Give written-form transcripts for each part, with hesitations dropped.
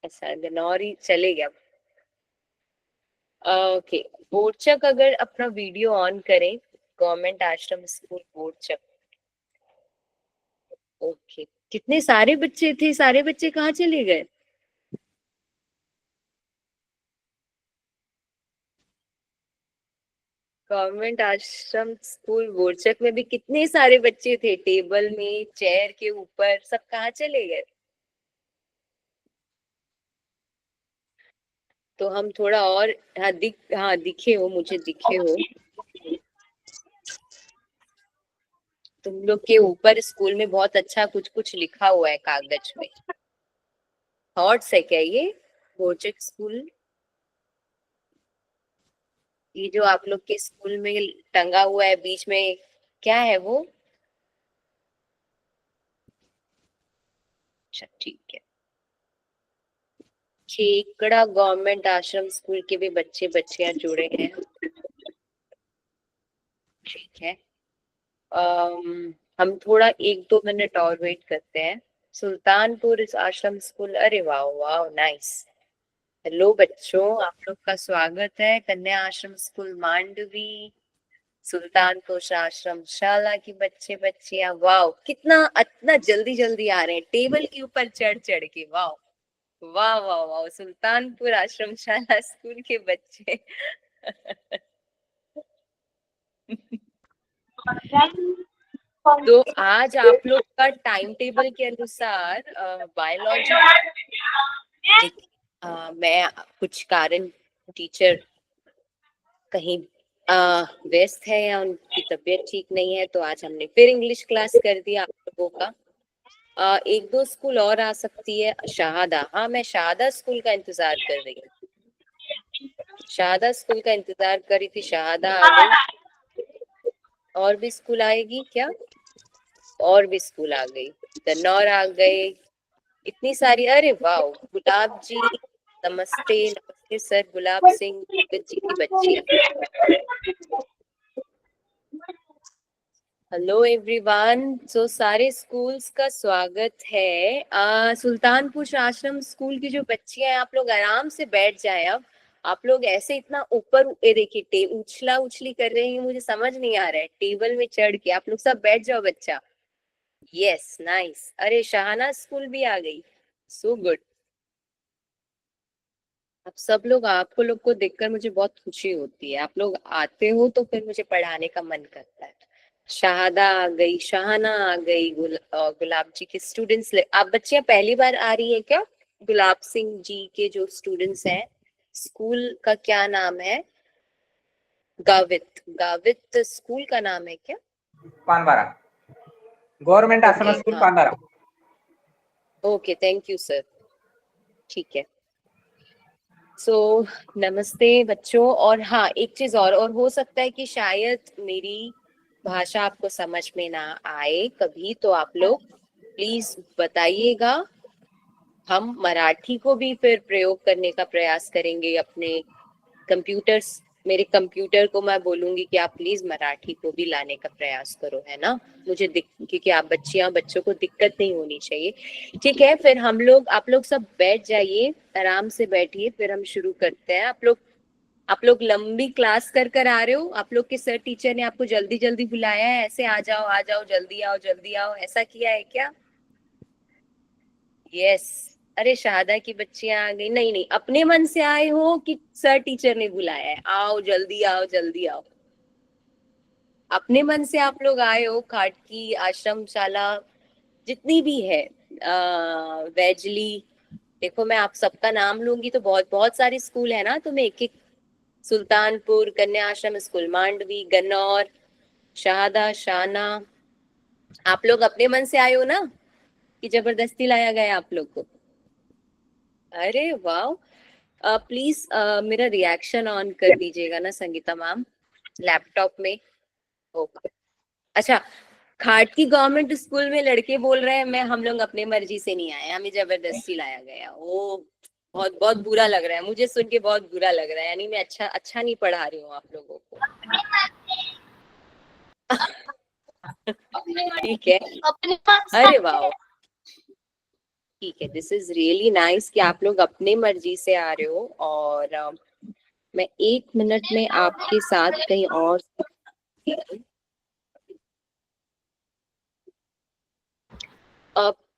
अच्छा गनौरी चले गया। ओके, बोरचक अगर अपना वीडियो ऑन करें, गवर्नमेंट आश्रम स्कूल बोरचक। ओके, कितने सारे बच्चे थे, सारे बच्चे कहाँ चले गए? गवर्नमेंट आश्रम स्कूल बोरचक में भी कितने सारे बच्चे थे, टेबल में, चेयर के ऊपर, सब कहाँ चले गए? तो हम थोड़ा और, हाँ दिखे हो, मुझे दिखे हो। तुम लोग के ऊपर स्कूल में बहुत अच्छा कुछ कुछ लिखा हुआ है कागज में। थॉट्स है क्या ये? बोरचक स्कूल, ये जो आप लोग के स्कूल में टंगा हुआ है बीच में, क्या है वो? अच्छा ठीक है। खेकड़ा गवर्नमेंट आश्रम स्कूल के भी बच्चे बच्चियां जुड़े हैं। ठीक है। हम थोड़ा 1-2 मिनट और वेट करते हैं। सुल्तानपुर इस आश्रम स्कूल, अरे वाह वाह नाइस। हेलो बच्चों, आप लोग का स्वागत है कन्या आश्रम स्कूल मांडवी, सुल्तानपुर आश्रम शाला की बच्चे बच्चियां। वाह, कितना इतना जल्दी जल्दी आ रहे हैं टेबल के ऊपर चढ़ चढ़ के। वाह वाह वाह वाह, सुल्तानपुर आश्रम शाला स्कूल के बच्चे। तो आज आप लोग का टाइम टेबल के अनुसार बायोलॉजी, मैं कुछ कारण, टीचर कहीं व्यस्त है या उनकी तबीयत ठीक नहीं है, तो आज हमने फिर इंग्लिश क्लास कर दिया आप लोगों का। 1-2 स्कूल और आ सकती है। शहादा, हाँ मैं शहादा स्कूल का इंतजार कर रही हूँ। शहादा स्कूल का इंतजार कर रही थी, शहादा आ गई। और भी स्कूल आएगी क्या? और भी स्कूल आ गई, गन्नौर आ गए, इतनी सारी। अरे वाह, गुलाब जी नमस्ते। नमस्ते सर, गुलाब सिंह जी की बच्ची। हेलो एवरीवन, सो सारे स्कूल्स का स्वागत है। सुल्तानपुर आश्रम स्कूल की जो बच्चियां हैं, आप लोग आराम से बैठ जाए। अब आप लोग ऐसे इतना ऊपर, ये देखिए उछला उछली कर रहे हैं, मुझे समझ नहीं आ रहा है। टेबल में चढ़ के आप लोग सब बैठ जाओ बच्चा। Yes nice. अरे शाहाना स्कूल भी आ गई, सो गुड। आप सब लोग, आपको लोग को देखकर मुझे बहुत खुशी होती है। आप लोग आते हो तो फिर मुझे पढ़ाने का मन करता है। शाहादा आ गई, शाहाना आ गई, गुलाब जी के स्टूडेंट्स। आप बच्चियां पहली बार आ रही है क्या? गुलाब सिंह जी के जो स्टूडेंट्स हैं, स्कूल का क्या नाम है? गावित, गावित स्कूल का नाम है क्या? Panbara, government ashram okay school हाँ, Panbara. Okay thank you sir. ठीक है। सो नमस्ते बच्चों। और हाँ, एक चीज और हो सकता है कि शायद मेरी भाषा आपको समझ में ना आए कभी, तो आप लोग प्लीज बताइएगा। हम मराठी को भी फिर प्रयोग करने का प्रयास करेंगे अपने कंप्यूटर्स। मेरे कंप्यूटर को मैं बोलूंगी कि आप प्लीज मराठी को भी लाने का प्रयास करो, है ना? क्योंकि आप बच्चियां, बच्चों को दिक्कत नहीं होनी चाहिए। ठीक है, फिर आप लोग सब बैठ जाइए, आराम से बैठिए, फिर हम शुरू करते हैं। आप लोग लंबी क्लास कर कर आ रहे हो, आप लोग के सर टीचर ने आपको जल्दी जल्दी बुलाया है, ऐसे आ जाओ जल्दी आओ जल्दी आओ, ऐसा किया है क्या? यस। अरे शहादा की बच्चियां आ गई। नहीं नहीं, अपने मन से आए हो कि सर टीचर ने बुलाया है? आओ जल्दी आओ जल्दी आओ। अपने मन से आप लोग आए हो। खाटकी आश्रम शाला जितनी भी है, वेजली, देखो मैं आप सबका नाम लूंगी तो बहुत बहुत सारे स्कूल है ना, तो मैं एक एक, सुल्तानपुर कन्या आश्रम स्कूल मांडवी, गन्नौर, शहादा, शाना, आप लोग अपने मन से आए हो ना कि जबरदस्ती लाया गया आप लोग को? अरे वाह। प्लीज मेरा रिएक्शन ऑन कर दीजिएगा ना संगीता मैम, लैपटॉप में। ओके। अच्छा, खाटकी गवर्नमेंट स्कूल में लड़के बोल रहे हैं मैं, हम लोग अपने मर्जी से नहीं आए, हमें जबरदस्ती लाया गया। ओ, बहुत बहुत बुरा लग रहा है मुझे, सुन के बहुत बुरा लग रहा है। यानी मैं अच्छा अच्छा नहीं पढ़ा रही हूँ आप लोगों को। ठीक है। अरे वाह, ठीक है, दिस इज रियली नाइस कि आप लोग अपने मर्जी से आ रहे हो। और मैं 1 मिनट में आपके साथ कहीं और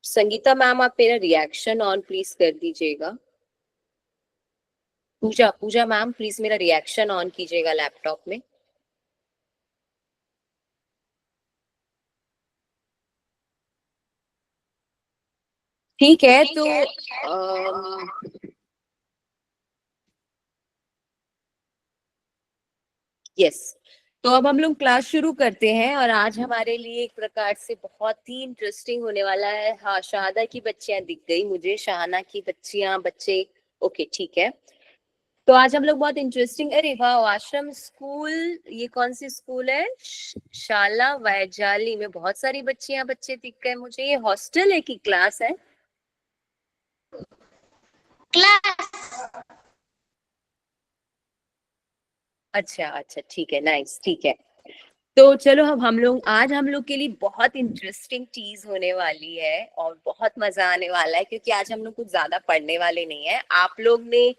संगीता मैम, आप मेरा रिएक्शन ऑन प्लीज कर दीजिएगा। पूजा पूजा मैम, प्लीज मेरा रिएक्शन ऑन कीजिएगा लैपटॉप में। ठीक है, तो यस, तो अब हम लोग क्लास शुरू करते हैं। और आज हमारे लिए एक प्रकार से बहुत ही इंटरेस्टिंग होने वाला है। हाँ, शाहादा की बच्चियां दिख गई मुझे, शाहाना की बच्चियां, बच्चे। ओके, ठीक है। तो आज हम लोग बहुत इंटरेस्टिंग, अरे वाह, आश्रम स्कूल, ये कौन सी स्कूल है? शाला वैजाली में बहुत सारी बच्चियां बच्चे दिख गए मुझे। ये हॉस्टल है कि क्लास है? क्लास। अच्छा अच्छा, ठीक है, नाइस, ठीक है। तो चलो, हम लोग के लिए बहुत इंटरेस्टिंग चीज होने वाली है और बहुत मजा आने वाला है, क्योंकि आज हम लोग कुछ ज्यादा पढ़ने वाले नहीं है। आप लोग ने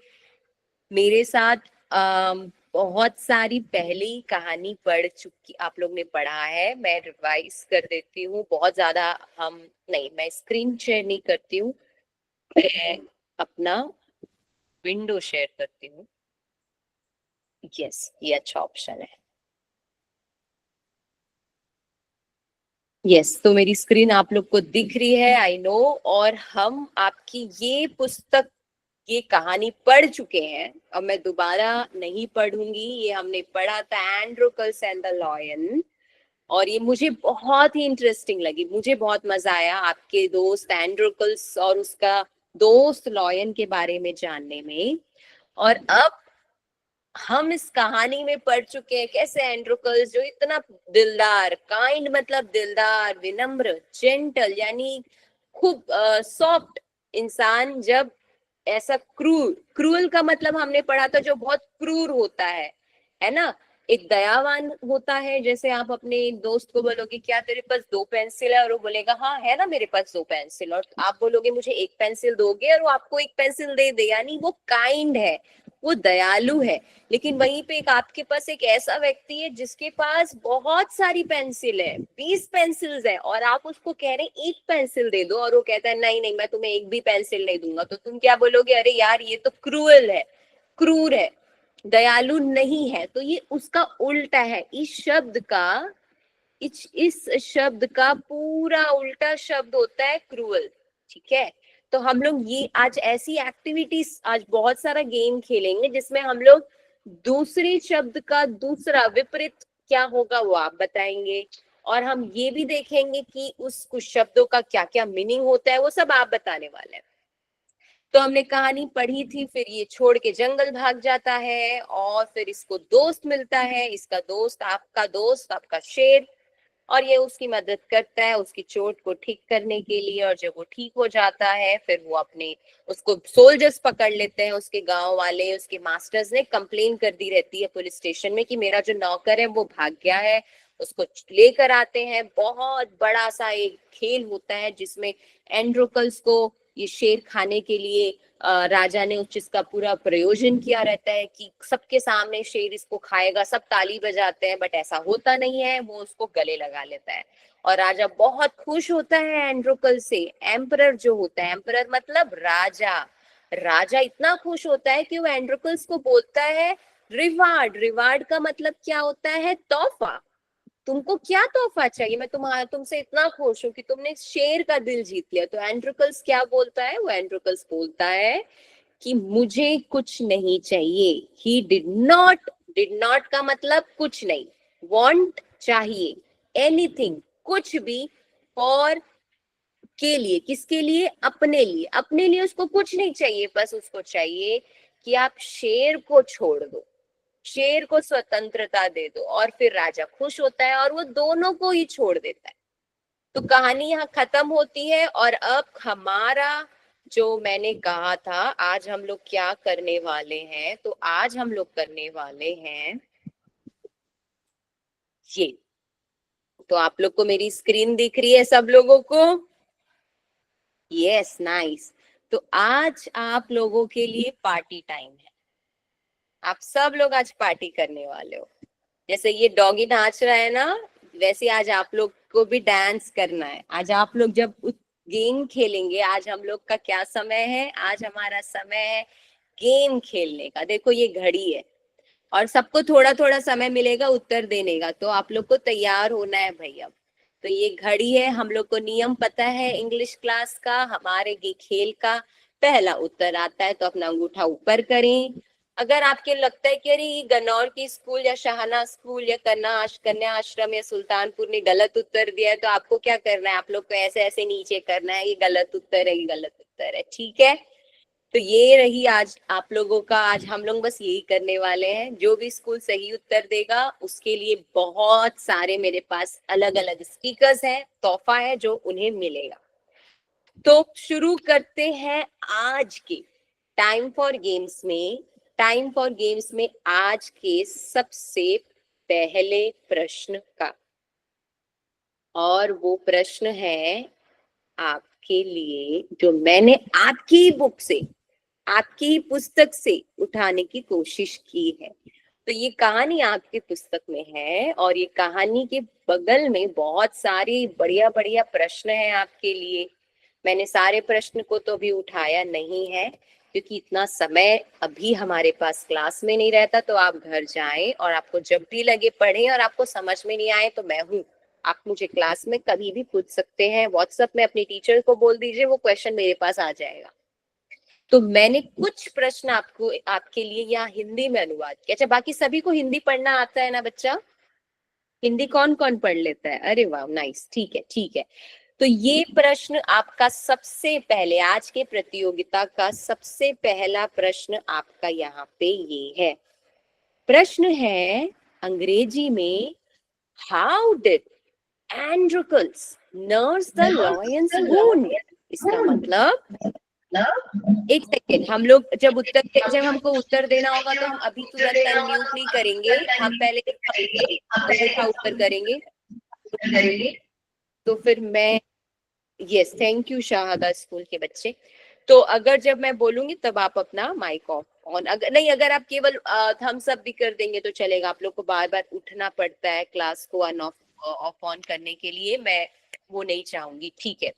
मेरे साथ बहुत सारी पहले ही कहानी पढ़ चुकी, आप लोग ने पढ़ा है। मैं रिवाइज कर देती हूँ बहुत ज्यादा। हम नहीं, मैं स्क्रीन शेयर नहीं करती हूँ, मैं अपना विंडो शेयर करती हूँ। यस, ये अच्छा ऑप्शन है। यस, तो मेरी स्क्रीन आप लोग को दिख रही है, आई नो। और हम आपकी ये पुस्तक, ये कहानी पढ़ चुके हैं। अब मैं दोबारा नहीं पढ़ूंगी, ये हमने पढ़ा था, एंड्रोकल्स एंड द लॉयन। और ये मुझे बहुत ही इंटरेस्टिंग लगी, मुझे बहुत मजा आया आपके दोस्त एंड्रोकल्स और उसका दोस्त लॉयन के बारे में जानने में। और अब हम इस कहानी में पढ़ चुके हैं कैसे एंड्रोकल्स, जो इतना दिलदार, काइंड मतलब दिलदार, विनम्र, जेंटल, यानी खूब सॉफ्ट इंसान, जब ऐसा क्रूर, क्रूअल का मतलब हमने पढ़ा था जो बहुत क्रूर होता है ना। एक दयावान होता है, जैसे आप अपने दोस्त को बोलोगे क्या तेरे पास 2 पेंसिल है, और वो बोलेगा हाँ है ना मेरे पास 2 पेंसिल, और आप बोलोगे मुझे 1 पेंसिल दोगे, और वो आपको 1 पेंसिल दे दे, यानी वो काइंड है, वो दयालु है। लेकिन वहीं पे एक आपके पास एक ऐसा व्यक्ति है जिसके पास बहुत सारी पेंसिल है, 20 पेंसिल्स है, और आप उसको कह रहे हैं 1 पेंसिल दे दो, और वो कहता है नहीं नहीं, मैं तुम्हें एक भी पेंसिल नहीं दूंगा। तो तुम क्या बोलोगे? अरे यार, ये तो क्रूअल है, क्रूर है, दयालु नहीं है। तो ये उसका उल्टा है। इस शब्द का पूरा उल्टा शब्द होता है क्रूअल। ठीक है, तो हम लोग ये आज ऐसी एक्टिविटीज, आज बहुत सारा गेम खेलेंगे जिसमें हम लोग दूसरे शब्द का दूसरा विपरीत क्या होगा वो आप बताएंगे, और हम ये भी देखेंगे कि उस कुछ शब्दों का क्या क्या मीनिंग होता है, वो सब आप बताने वाले हैं। तो हमने कहानी पढ़ी थी, फिर ये छोड़ के जंगल भाग जाता है, और फिर इसको दोस्त मिलता है, इसका दोस्त आपका शेर, और ये उसकी मदद करता है उसकी चोट को ठीक करने के लिए। और जब वो ठीक हो जाता है, फिर वो अपने, उसको सोल्जर्स पकड़ लेते हैं, उसके गांव वाले, उसके मास्टर्स ने कंप्लेन कर दी रहती है पुलिस स्टेशन में कि मेरा जो नौकर है वो भाग गया है। उसको लेकर आते हैं, बहुत बड़ा सा एक खेल होता है जिसमें एंड्रोकल्स को ये शेर खाने के लिए राजा ने उस चीज का पूरा प्रयोजन किया रहता है कि सबके सामने शेर इसको खाएगा, सब ताली बजाते हैं, बट ऐसा होता नहीं है, वो उसको गले लगा लेता है। और राजा बहुत खुश होता है एंड्रोकल से। एम्परर जो होता है, एम्परर मतलब राजा, राजा इतना खुश होता है कि वो एंड्रोकल्स को बोलता है रिवार्ड। रिवार्ड का मतलब क्या होता है? तोहफा। तुमको क्या तोहफा चाहिए? मैं तुमसे इतना खुश हूं कि तुमने शेर का दिल जीत लिया। तो एंड्रोकल्स क्या बोलता है? वो एंड्रोकल्स बोलता है कि मुझे कुछ नहीं चाहिए। ही डिड नॉट का मतलब कुछ नहीं, वांट चाहिए, एनीथिंग, कुछ भी, और के लिए, किसके लिए? अपने लिए। अपने लिए उसको कुछ नहीं चाहिए, बस उसको चाहिए कि आप शेर को छोड़ दो, शेर को स्वतंत्रता दे दो। और फिर राजा खुश होता है और वो दोनों को ही छोड़ देता है। तो कहानी यहाँ खत्म होती है। और अब हमारा, जो मैंने कहा था, आज हम लोग क्या करने वाले हैं, तो आज हम लोग करने वाले हैं ये। तो आप लोग को मेरी स्क्रीन दिख रही है सब लोगों को? Yes, nice. तो आज आप लोगों के लिए पार्टी टाइम है। आप सब लोग आज पार्टी करने वाले हो। जैसे ये डॉगी नाच रहा है ना, वैसे आज आप लोग को भी डांस करना है। आज आप लोग जब गेम खेलेंगे, आज हम लोग का क्या समय है, आज हमारा समय है गेम खेलने का। देखो ये घड़ी है और सबको थोड़ा थोड़ा समय मिलेगा उत्तर देने का, तो आप लोग को तैयार होना है भाई। अब तो ये घड़ी है, हम लोग को नियम पता है इंग्लिश क्लास का। हमारे ये खेल का पहला उत्तर आता है तो अपना अंगूठा ऊपर करें। अगर आपके लगता है कि अरे ये गन्नौर की स्कूल या शाहना स्कूल या कन्या आश्रम या सुल्तानपुर ने गलत उत्तर दिया है, तो आपको क्या करना है, आप लोग को ऐसे ऐसे नीचे करना है, ये गलत उत्तर है, ये गलत उत्तर है, ठीक है। तो ये रही आज आप लोगों का, आज हम लोग बस यही करने वाले हैं। जो भी स्कूल सही उत्तर देगा उसके लिए बहुत सारे मेरे पास अलग अलग स्टिकर्स हैं, तोहफा है जो उन्हें मिलेगा। तो शुरू करते हैं आज के टाइम फॉर गेम्स में। टाइम फॉर गेम्स में आज के सबसे पहले प्रश्न का, और वो प्रश्न है आपके लिए जो मैंने आपकी बुक से, आपकी ही पुस्तक से उठाने की कोशिश की है। तो ये कहानी आपकी पुस्तक में है और ये कहानी के बगल में बहुत सारे बढ़िया बढ़िया प्रश्न हैं आपके लिए। मैंने सारे प्रश्न को तो अभी उठाया नहीं है क्योंकि इतना समय अभी हमारे पास क्लास में नहीं रहता। तो आप घर जाएं और आपको जब भी लगे पढ़ें, और आपको समझ में नहीं आए तो मैं हूँ, आप मुझे क्लास में कभी भी पूछ सकते हैं। व्हाट्सएप में अपनी टीचर को बोल दीजिए, वो क्वेश्चन मेरे पास आ जाएगा। तो मैंने कुछ प्रश्न आपको, आपके लिए यहाँ हिंदी में अनुवाद किया। अच्छा, बाकी सभी को हिंदी पढ़ना आता है ना बच्चा? हिंदी कौन कौन पढ़ लेता है? अरे वाह, नाइस, ठीक है ठीक है। तो ये प्रश्न आपका सबसे पहले, आज के प्रतियोगिता का सबसे पहला प्रश्न आपका यहाँ पे ये है। प्रश्न है अंग्रेजी में, how did Androcles nurse the lion's wound? इसका मतलब, एक सेकेंड, हम लोग जब हमको उत्तर देना होगा तो हम अभी तुरंत अनम्यूट नहीं करेंगे, हम पहले अंगूठा ऊपर करेंगे। तो फिर मैं, yes, thank you Shahada school के बच्चे। तो अगर जब मैं बोलूंगी तब आप अपना माइक ऑफ ऑन, अगर नहीं, अगर आप केवल थम्स अप भी कर देंगे तो चलेगा। आप लोग को बार बार उठना पड़ता है क्लास को ऑन ऑफ ऑन करने के लिए, मैं वो नहीं चाहूंगी, ठीक है।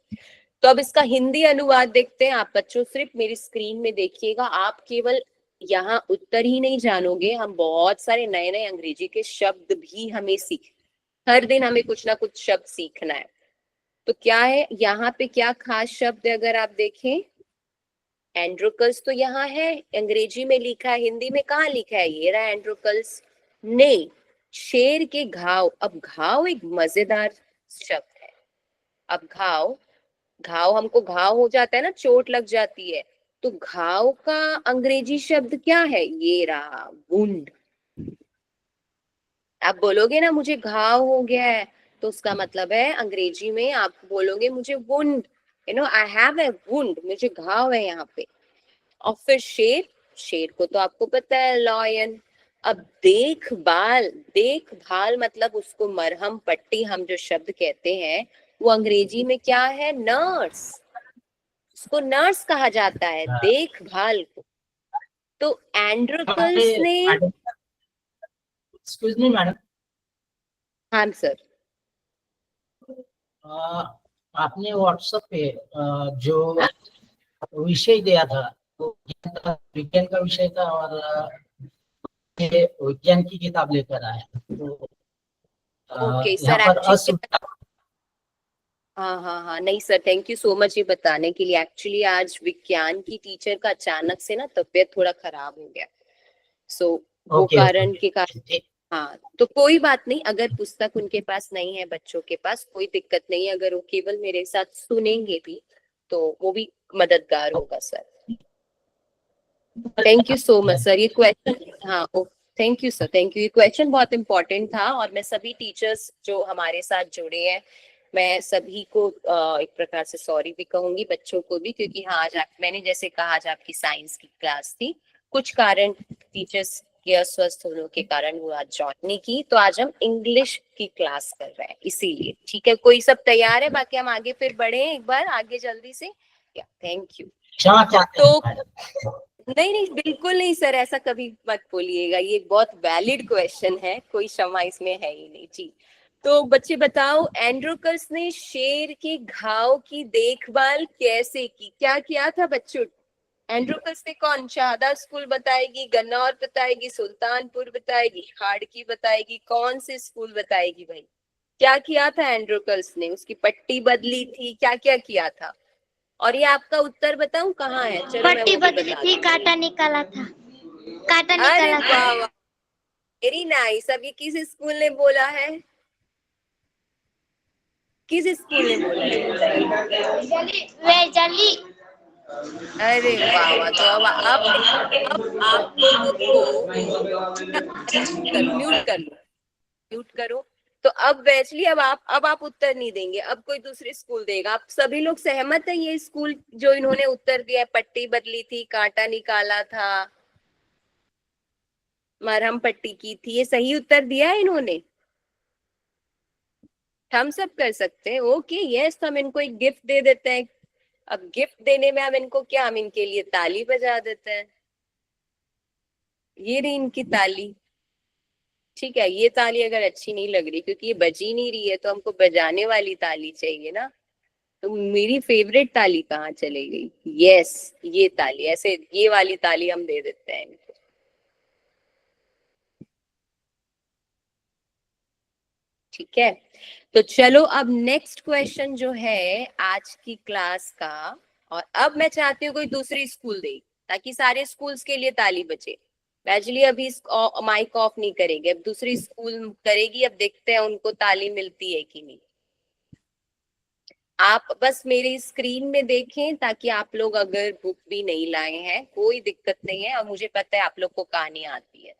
तो अब इसका हिंदी अनुवाद देखते हैं। आप बच्चों सिर्फ मेरी स्क्रीन में देखिएगा, आप केवल यहाँ उत्तर ही नहीं जानोगे, हम बहुत सारे नए नए अंग्रेजी के शब्द भी हमें हर दिन हमें कुछ ना कुछ शब्द सीखना है। तो क्या है यहाँ पे, क्या खास शब्द है अगर आप देखें? एंड्रोकल्स तो यहाँ है, अंग्रेजी में लिखा है, हिंदी में कहाँ लिखा है? ये रहा एंड्रोकल्स। नहीं, शेर के घाव। अब घाव एक मजेदार शब्द है। अब घाव, घाव हमको घाव हो जाता है ना, चोट लग जाती है, तो घाव का अंग्रेजी शब्द क्या है? ये रहा, वुंड। आप बोलोगे ना मुझे घाव हो गया है, तो उसका मतलब है अंग्रेजी में आप बोलोगे मुझे wound, I have a wound, मुझे घाव है यहाँ पे। और फिर शेर, शेर को तो आपको पता है, लॉयन। अब देखभाल, देखभाल मतलब उसको मरहम पट्टी हम जो शब्द कहते हैं, वो अंग्रेजी में क्या है? नर्स। उसको नर्स कहा जाता है, देखभाल को। तो एंड्रोकल्स ने, एक्सक्यूज मी मैडम, हाँ सर, आपने व्हाट्सएप पे जो विषय दिया था वो विज्ञान का विषय था और ये विज्ञान की किताब लेकर आए, तो ओके यहाँ सर, पर एक्चुअली हाँ हाँ हाँ, नहीं sir, thank you so much ये बताने के लिए। एक्चुअली आज विज्ञान की टीचर का अचानक से ना तबीयत थोड़ा खराब हो गया, सो वो कारण के कारण। हाँ, तो कोई बात नहीं, अगर पुस्तक उनके पास नहीं है, बच्चों के पास, कोई दिक्कत नहीं है। अगर वो केवल मेरे साथ सुनेंगे भी तो वो भी मददगार होगा sir. Thank you so much sir, ये क्वेश्चन, हाँ thank you sir, thank you. ये क्वेश्चन बहुत इंपॉर्टेंट था और मैं सभी टीचर्स जो हमारे साथ जुड़े हैं, मैं सभी को एक प्रकार से सॉरी भी कहूंगी, बच्चों को भी, क्योंकि हाँ आज मैंने जैसे कहा, आज आपकी साइंस की क्लास थी, कुछ कारण टीचर्स के अस्वस्थ होने के कारण वो आज ज्वाइन नहीं की, तो आज हम इंग्लिश की क्लास कर रहे हैं इसीलिए, ठीक है। कोई सब तैयार है? बाकी हम आगे फिर बढ़े एक बार आगे जल्दी से। Thank you. क्षमा चाहते तो हैं मैडम। नहीं नहीं बिल्कुल नहीं सर, ऐसा कभी मत बोलिएगा, ये बहुत वैलिड क्वेश्चन है, कोई क्षमा इसमें है ही नहीं जी। तो बच्चे बताओ, एंड्रोकस ने शेर के घाव की देखभाल कैसे की, क्या किया था बच्चों? एंड्रोकस ने कौन, शहादा स्कूल बताएगी, गन्नौर बताएगी, सुल्तानपुर बताएगी, खाड़की बताएगी, कौन से स्कूल बताएगी भाई? क्या किया था एंड्रोकस ने? उसकी पट्टी बदली थी, क्या क्या किया था? और ये आपका उत्तर बताऊं कहाँ है? चलो मैं पट्टी वो भी बदली बता थी, दूं। कांटा निकाला था, कांटा अरे निकाला था। वाह वाह, वेरी नाइस। अब ये किस स्कूल ने बोला है? किस स्कूल ने बोला ये? वैजली। अरे वाह वाह, तो अब आप लोगों को म्यूट कर लो, म्यूट करो। तो अब वैचली अब आप उत्तर नहीं देंगे, अब कोई दूसरे स्कूल देगा। आप सभी लोग सहमत है ये स्कूल जो इन्होंने उत्तर दिया है, पट्टी बदली थी, कांटा निकाला था, मरहम पट्टी की थी, ये सही उत्तर दिया है इन्होंने? हम सब कर सकते हैं, ओके यस। हम इनको एक गिफ्ट दे देते हैं। अब गिफ्ट देने में हम इनको क्या, हम इनके लिए ताली बजा देते हैं। ये रही इनकी ताली। ठीक है, ये ताली अगर अच्छी नहीं लग रही क्योंकि ये बजी नहीं रही है, तो हमको बजाने वाली ताली चाहिए ना। तो मेरी फेवरेट ताली कहाँ चली गई? यस, ये ताली, ऐसे ये वाली ताली हम दे देते हैं इनको। ठीक है, तो चलो अब नेक्स्ट क्वेश्चन जो है आज की क्लास का, और अब मैं चाहती हूँ कोई दूसरी स्कूल दे ताकि सारे स्कूल्स के लिए ताली बचे। बैजली अभी माइक ऑफ नहीं करेंगे, अब दूसरी स्कूल करेगी, अब देखते हैं उनको ताली मिलती है कि नहीं। आप बस मेरी स्क्रीन में देखें, ताकि आप लोग अगर बुक भी नहीं लाए हैं कोई दिक्कत नहीं है, और मुझे पता है आप लोग को कहानी आती है।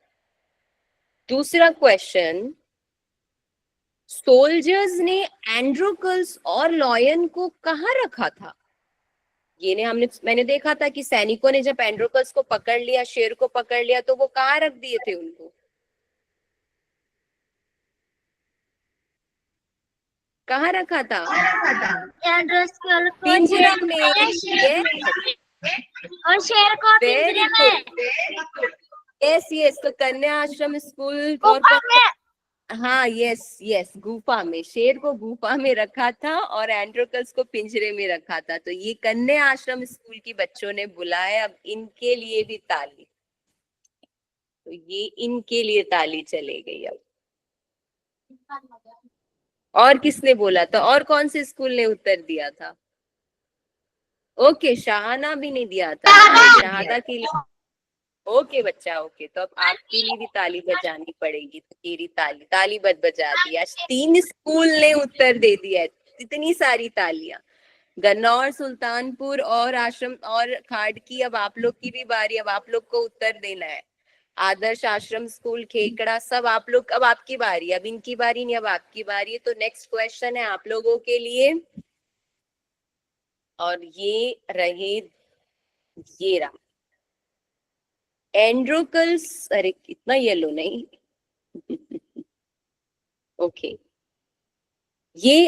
दूसरा क्वेश्चन, सोल्जर्स ने एंड्रोकल्स और लॉयन को कहाँ रखा था? मैंने देखा था कि सैनिकों ने जब एंड्रोकल्स को पकड़ लिया, शेर को पकड़ लिया, तो वो कहाँ रख दिए थे उनको? कहाँ रखा था? पिंजरा में। और शेर को वेरी पिंजरे गुड, में, यस यस। तो कन्या आश्रम स्कूल और गुफा में। हाँ यस यस, गुफा में, शेर को गुफा में रखा था और एंड्रोकल्स को पिंजरे में रखा था। तो ये कन्या आश्रम स्कूल की बच्चों ने बुलाया, अब इनके लिए भी ताली। तो ये इनके लिए ताली चले गई अब। और किसने बोला था, और कौन से स्कूल ने उत्तर दिया था? ओके, शाहाना भी नहीं दिया था, शहादा के लिए। ओके बच्चा, ओके, तो अब आपके लिए भी ताली बजानी पड़ेगी। तो तेरी ताली, ताली बजा दी। आज 3 स्कूल ने उत्तर दे दिया है, इतनी सारी तालियां। गन्नौर, सुल्तानपुर और आश्रम और खाड़की, अब आप लोग की भी बारी, अब आप लोग को उत्तर देना है। आदर्श आश्रम स्कूल, खेकड़ा, सब आप लोग, अब आपकी बारी, अब इनकी बारी नहीं, अब आपकी बारी है। तो नेक्स्ट क्वेश्चन है आप लोगों के लिए, और ये रहे, ये रहा एंड्रोकल्स। अरे इतना येलो नहीं ओके, ये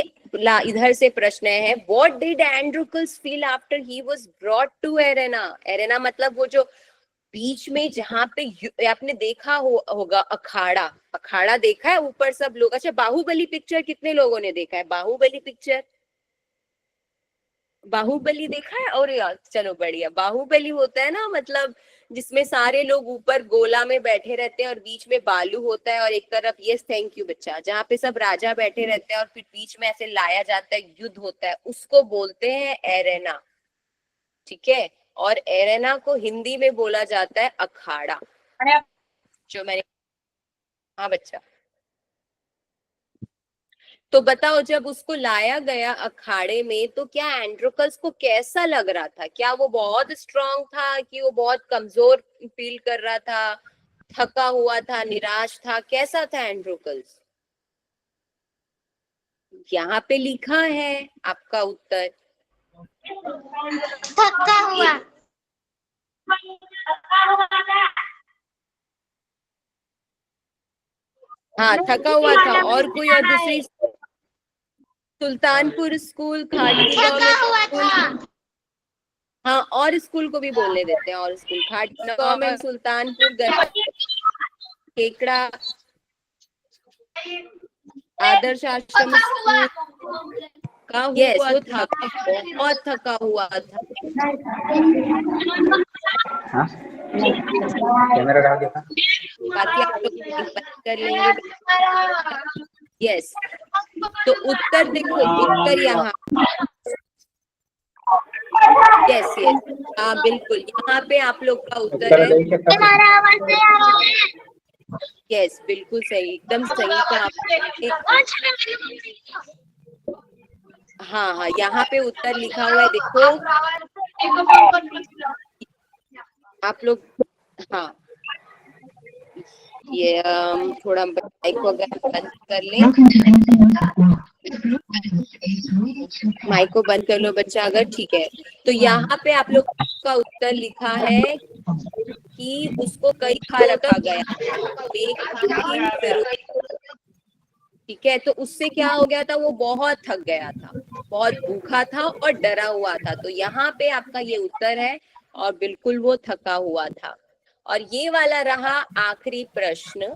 इधर से प्रश्न है, what did Androcles feel after he was brought to arena? Arena मतलब वो जो बीच में जहाँ पे आपने देखा होगा अखाड़ा, अखाड़ा देखा है ऊपर सब लोग? अच्छा, बाहुबली पिक्चर कितने लोगों ने देखा है? बाहुबली पिक्चर, बाहुबली देखा है? और यार चलो बढ़िया, बाहुबली होता है ना, मतलब जिसमें सारे लोग ऊपर गोला में बैठे रहते हैं और बीच में बालू होता है, और एक तरफ, यस थैंक यू बच्चा, जहाँ पे सब राजा बैठे रहते हैं और फिर बीच में ऐसे लाया जाता है, युद्ध होता है, उसको बोलते हैं एरेना। ठीक है, और एरेना को हिंदी में बोला जाता है अखाड़ा। जो मैंने, हाँ बच्चा, तो बताओ जब उसको लाया गया अखाड़े में, तो क्या एंड्रोकल्स को कैसा लग रहा था? क्या वो बहुत स्ट्रांग था कि वो बहुत कमजोर फील कर रहा था, थका हुआ था, निराश था, कैसा था एंड्रोकल्स? यहाँ पे लिखा है आपका उत्तर, थका हुआ। हाँ थका हुआ था। और कोई, और दूसरी, सुल्तानपुर स्कूल, खाड़की थका हुआ गवर्नमेंट स्कूल, था। हाँ, और स्कूल को भी बोलने देते हैं, और स्कूल खाटू गवर्नमेंट सुल्तानपुर केकड़ा आदर्श आश्रम स्कूल का यस वो था, बहुत थका हुआ था। हाँ कैमरा डाल के था। बाकी आप लोग बंद कर लेंगे। यस, तो उत्तर देखो, उत्तर यहाँ, यस यस, हाँ बिल्कुल, यहाँ पे आप लोग का उत्तर है। देख सकता हमारा आवाज नहीं आ रहा है। यस, बिल्कुल सही, एकदम सही कहा आपने। हाँ हाँ, यहाँ पे उत्तर लिखा हुआ है, देखो आप लोग। हाँ, ये थोड़ा माइक को अगर बंद कर लें, माइक को बंद कर लो बच्चा अगर, ठीक है। तो यहाँ पे आप लोग का उत्तर लिखा है कि उसको कई खा रखा गया, एक की जरूरत, ठीक है। तो उससे क्या हो गया था, वो बहुत थक गया था, बहुत भूखा था और डरा हुआ था। तो यहाँ पे आपका ये उत्तर है, और बिल्कुल वो थका हुआ था। और ये वाला रहा आखिरी प्रश्न।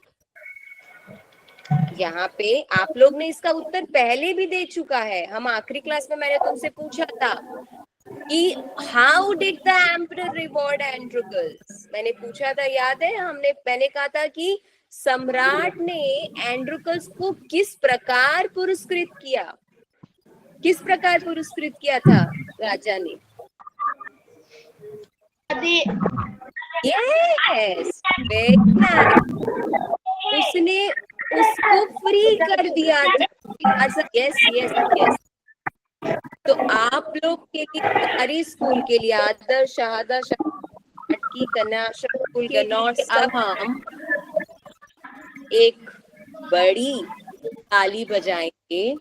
यहाँ पे आप लोग ने इसका उत्तर पहले भी दे चुका है, हम आखिरी क्लास में मैंने तुमसे पूछा था कि how did the emperor reward Androcles, मैंने पूछा था, याद है? मैंने कहा था कि सम्राट ने एंड्रोकल्स को किस प्रकार पुरस्कृत किया, किस प्रकार पुरस्कृत किया था राजा ने? यस, वेरी नाइस, उसने उसको फ्री कर दिया था। Yes yes yes. तो आप लोग के लिए, सारी स्कूल के लिए, आदर्श शहादा की कन्या स्कूल के नॉर्थ, अब हम एक बड़ी ताली बजाएंगे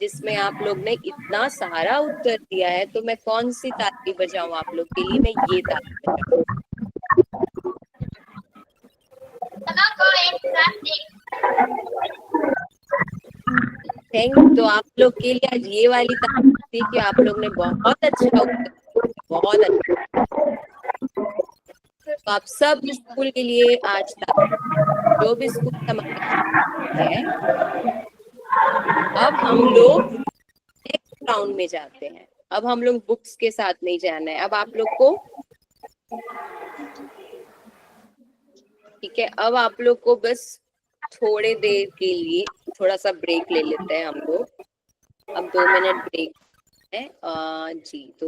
जिसमें आप लोग ने इतना सारा उत्तर दिया है। तो मैं कौन सी ताली बजाऊं आप लोग के लिए? मैं ये ताली बजाऊं। थैंक, तो आप लोग के लिए आज ये वाली ताली कि आप लोग ने बहुत अच्छा उत्तर, बहुत अच्छा। तो आप सब स्कूल के लिए आज तक, जो भी स्कूल हमारे है, अब हम लोग नेक्स्ट राउंड में जाते हैं। अब हम लोग बुक्स के साथ नहीं जाना है, अब आप लोग को, ठीक है, अब आप लोग को बस थोड़े देर के लिए थोड़ा सा ब्रेक ले लेते हैं हम लोग। अब 2 मिनट ब्रेक है जी। तो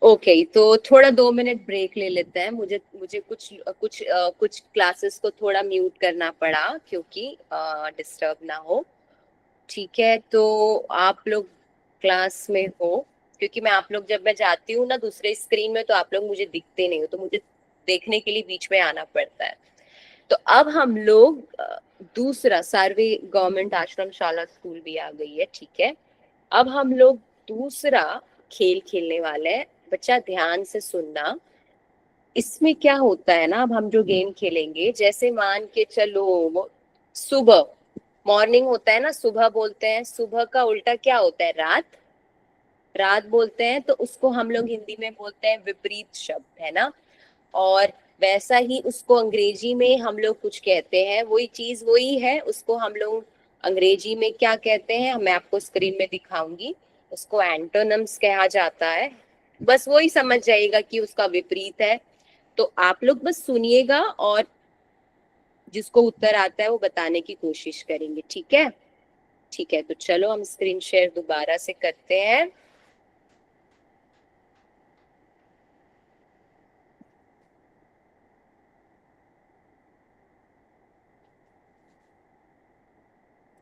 ओके, तो थोड़ा 2 मिनट ब्रेक ले लेते हैं। मुझे मुझे कुछ क्लासेस को थोड़ा म्यूट करना पड़ा क्योंकि डिस्टर्ब ना हो, ठीक है। तो आप लोग क्लास में हो, क्योंकि जब मैं जाती हूँ ना दूसरे स्क्रीन में, तो आप लोग मुझे दिखते नहीं हो, तो मुझे देखने के लिए बीच में आना पड़ता है। तो अब हम लोग दूसरा, सार्वे गवर्नमेंट आश्रम शाला स्कूल भी आ गई है, ठीक है। अब हम लोग दूसरा खेल खेलने वाले हैं। बच्चा ध्यान से सुनना, इसमें क्या होता है ना, अब हम जो गेम खेलेंगे, जैसे मान के चलो सुबह, मॉर्निंग होता है ना, सुबह बोलते हैं, सुबह का उल्टा क्या होता है? रात, रात बोलते हैं। तो उसको हम लोग हिंदी में बोलते हैं विपरीत शब्द, है ना। और वैसा ही उसको अंग्रेजी में हम लोग कुछ कहते हैं, वही चीज वही है, उसको हम लोग अंग्रेजी में क्या कहते हैं, मैं आपको स्क्रीन में दिखाऊंगी। उसको एंटोनिम्स कहा जाता है। बस वही समझ जाइएगा कि उसका विपरीत है। तो आप लोग बस सुनिएगा और जिसको उत्तर आता है वो बताने की कोशिश करेंगे, ठीक है? ठीक है, तो चलो हम स्क्रीन शेयर दोबारा से करते हैं।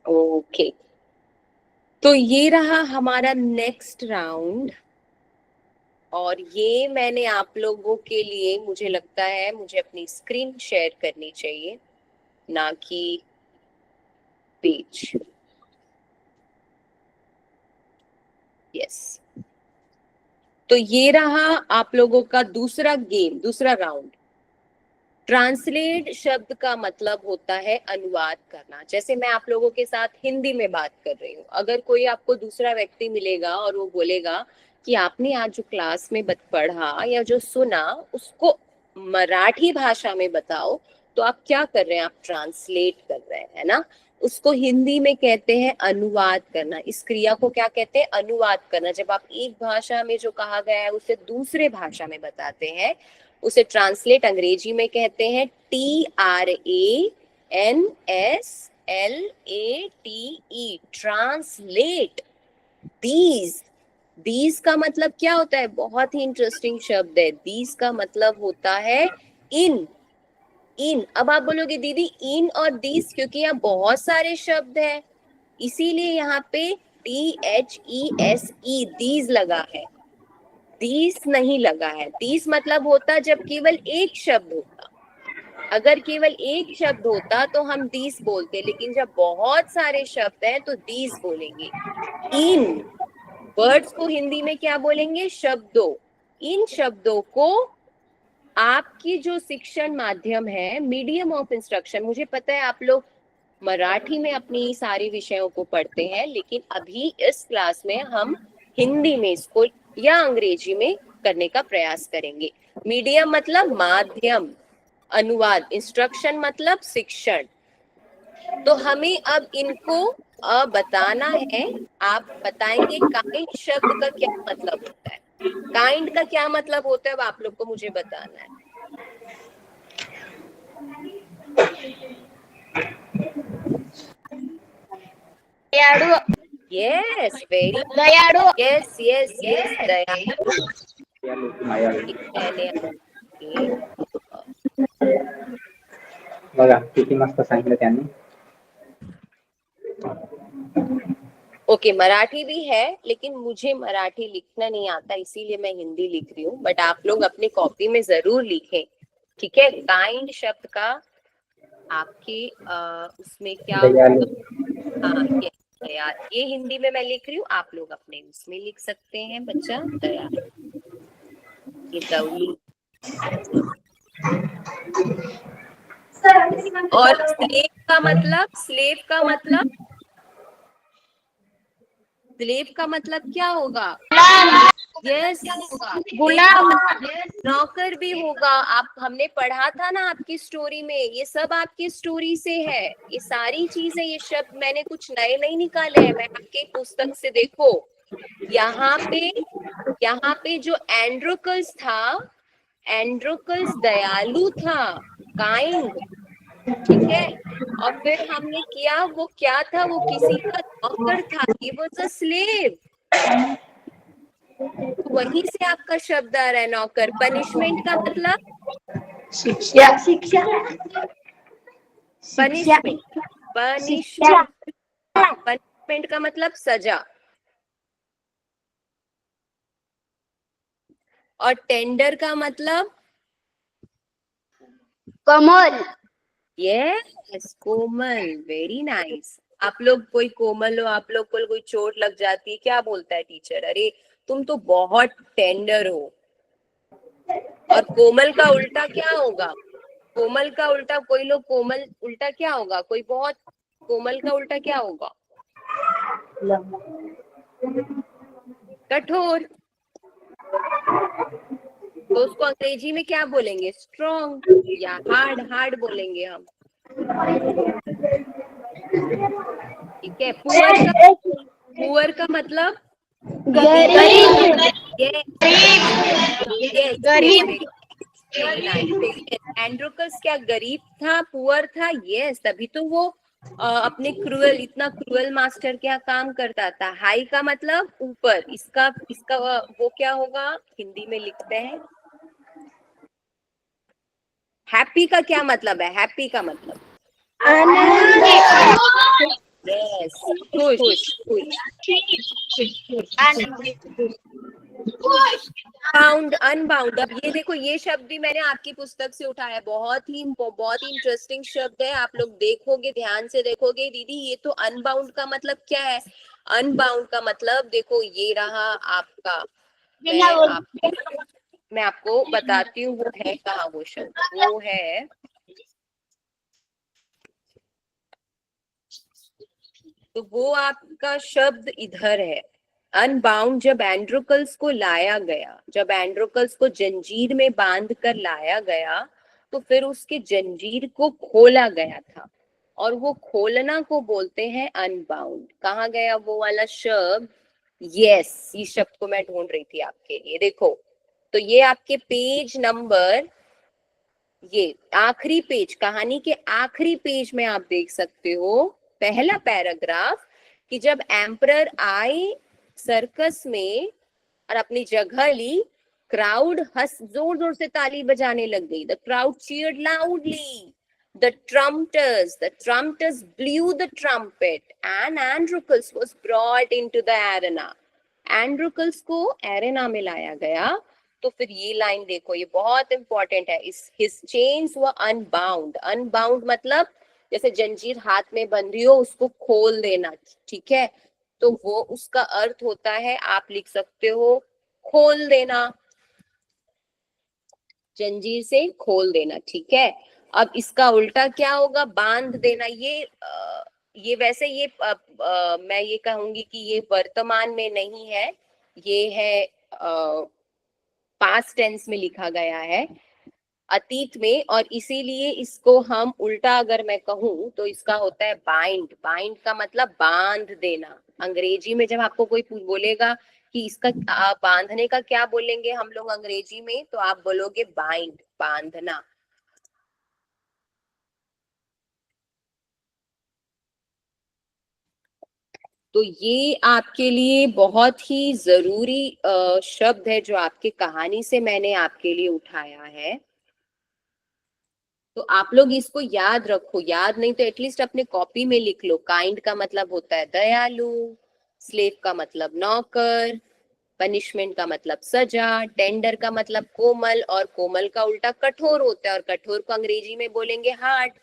ओके, तो ये रहा हमारा नेक्स्ट राउंड, और ये मैंने आप लोगों के लिए, मुझे लगता है मुझे अपनी स्क्रीन शेयर करनी चाहिए, ना कि पेज। यस, तो ये रहा आप लोगों का दूसरा गेम, दूसरा राउंड। ट्रांसलेट शब्द का मतलब होता है अनुवाद करना। जैसे मैं आप लोगों के साथ हिंदी में बात कर रही हूँ, अगर कोई आपको दूसरा व्यक्ति मिलेगा और वो बोलेगा कि आपने आज जो क्लास में पढ़ा या जो सुना उसको मराठी भाषा में बताओ, तो आप क्या कर रहे हैं? आप ट्रांसलेट कर रहे हैं, है ना। उसको हिंदी में कहते हैं अनुवाद करना। इस क्रिया को क्या कहते हैं? अनुवाद करना। जब आप एक भाषा में जो कहा गया है उसे दूसरे भाषा में बताते हैं, उसे ट्रांसलेट अंग्रेजी में कहते हैं TRANSLATE, ट्रांसलेट। दीज का मतलब क्या होता है? बहुत ही इंटरेस्टिंग शब्द है। दीज का मतलब होता है इन। अब आप बोलोगे दीदी इन और दीज, क्योंकि यहाँ बहुत सारे शब्द हैं इसीलिए यहाँ पे THESE दीज लगा है, दीज नहीं लगा है। दीज मतलब होता जब केवल एक शब्द होता। अगर केवल एक शब्द होता तो हम दीज बोलते, लेकिन जब बहुत सारे शब्द हैं तो दीज बोलेंगे। इन वर्ड्स को हिंदी में क्या बोलेंगे? शब्दों। इन शब्दों को आपकी जो शिक्षण माध्यम है, मीडियम ऑफ इंस्ट्रक्शन, मुझे पता है आप लोग मराठी में अपनी सारे विषयों को पढ़ते हैं, लेकिन अभी इस क्लास में हम हिंदी में इसको या अंग्रेजी में करने का प्रयास करेंगे। मीडियम मतलब माध्यम, अनुवाद, इंस्ट्रक्शन मतलब शिक्षण। तो हमें अब इनको बताना है। आप बताएंगे काइंड शब्द का क्या मतलब होता है। काइंड का क्या मतलब होता है वो आप लोग को मुझे बताना है। दयाळु यस, वेरी दयाळु यस यस यस, दयालु। मायाळू. मैंने बघा किती मस्त सांगितलं त्यांनी. ओके, मराठी भी है, लेकिन मुझे मराठी लिखना नहीं आता, इसीलिए मैं हिंदी लिख रही हूँ। बट आप लोग अपनी कॉपी में जरूर लिखें, ठीक है। काइंड शब्द का आपके उसमें क्या दयालू. होगा? हाँ, ये हिंदी में मैं लिख रही हूँ, आप लोग अपने उसमें लिख सकते हैं बच्चा। दया, ये दौली। और स्लेव का मतलब, स्लेव का मतलब क्या होगा? यस, गुलाम नौकर भी होगा। आप, हमने पढ़ा था ना आपकी स्टोरी में, ये सब आपकी स्टोरी से है। ये सारी चीजें, ये शब्द मैंने कुछ नए नहीं निकाले हैं, मैं आपके पुस्तक से देखो। यहाँ पे जो एंड्रोकल्स था, एंड्रोकल्स दयालु था, काइंड, ठीक है। और फिर हमने किया, वो क्या था? वो किसी का नौकर था, ही वाज अ स्लेव। वहीं से आपका शब्द आ रहा है नौकर। पनिशमेंट का मतलब? शिक्षा शिक्षा पनिशमेंट, पनिशमेंट का मतलब सजा। और टेंडर का मतलब? कमल यस, कोमल, वेरी नाइस। आप लोग कोई कोमल हो, आप लोग को कोई चोट लग जाती है, क्या बोलता है टीचर? अरे तुम तो बहुत टेंडर हो। और कोमल का उल्टा क्या होगा? कोमल का उल्टा, कोई लोग कोमल उल्टा क्या होगा? कोई बहुत कोमल का उल्टा क्या होगा? कठोर। तो उसको अंग्रेजी में क्या बोलेंगे? स्ट्रॉन्ग या हार्ड? हार्ड बोलेंगे हम, ठीक है। पुअर का मतलब? गरीब एंड्रोकस क्या गरीब था, पुअर था? यस, तभी तो वो अपने इतना क्रूअल मास्टर क्या काम करता था। हाई का मतलब ऊपर। इसका वो क्या होगा? हिंदी में लिखते हैं। हैप्पी का क्या मतलब है? हैप्पी का मतलब? यस, खुश। Bound, unbound. अब ये देखो, ये शब्द भी मैंने आपकी पुस्तक से उठाया, बहुत ही इंटरेस्टिंग शब्द है। आप लोग देखोगे, ध्यान से देखोगे, दीदी ये तो अनबाउंड का मतलब क्या है? मैं आपको बताती हूँ वो है कहाँ वो शब्द, वो है तो वो आपका शब्द इधर है अनबाउंड। जब एंड्रोकल्स को लाया गया, जब एंड्रोकल्स को जंजीर में बांध कर लाया गया तो फिर उसके जंजीर को खोला गया था और वो खोलना को बोलते हैं अनबाउंड। कहाँ गया वो वाला शब्द? यस, इस शब्द को मैं ढूंढ रही थी आपके लिए। देखो तो ये आपके पेज नंबर, ये आखिरी पेज, कहानी के आखिरी पेज में आप देख सकते हो पहला पैराग्राफ कि जब एम्परर आए सर्कस में और अपनी जगह ली, क्राउड हंस जोर जोर से ताली बजाने लग गई। The crowd cheered loudly, the trumpeters blew the trumpet and Androcles was brought into the arena. Androcles को एरेना में लाया गया। तो फिर ये लाइन देखो, ये बहुत इंपॉर्टेंट है। his chains were unbound। Unbound मतलब जैसे जंजीर हाथ में बंधी हो उसको खोल देना, ठीक है? तो वो उसका अर्थ होता है, आप लिख सकते हो खोल देना, जंजीर से खोल देना, ठीक है? अब इसका उल्टा क्या होगा? बांध देना। ये वैसे ये मैं ये कहूंगी कि ये वर्तमान में नहीं है, ये है पास्ट टेंस में लिखा गया है, अतीत में, और इसीलिए इसको हम उल्टा अगर मैं कहूँ तो इसका होता है बाइंड। बाइंड का मतलब बांध देना। अंग्रेजी में जब आपको कोई बोलेगा कि इसका बांधने का क्या बोलेंगे हम लोग अंग्रेजी में, तो आप बोलोगे बाइंड, बांधना। तो ये आपके लिए बहुत ही जरूरी शब्द है जो आपके कहानी से मैंने आपके लिए उठाया है। तो आप लोग इसको याद रखो, याद नहीं तो एटलीस्ट अपने कॉपी में लिख लो। काइंड का मतलब होता है दयालु, स्लेव का मतलब नौकर, पनिशमेंट का मतलब सजा, टेंडर का मतलब कोमल, और कोमल का उल्टा कठोर होता है, और कठोर को अंग्रेजी में बोलेंगे हार्ड।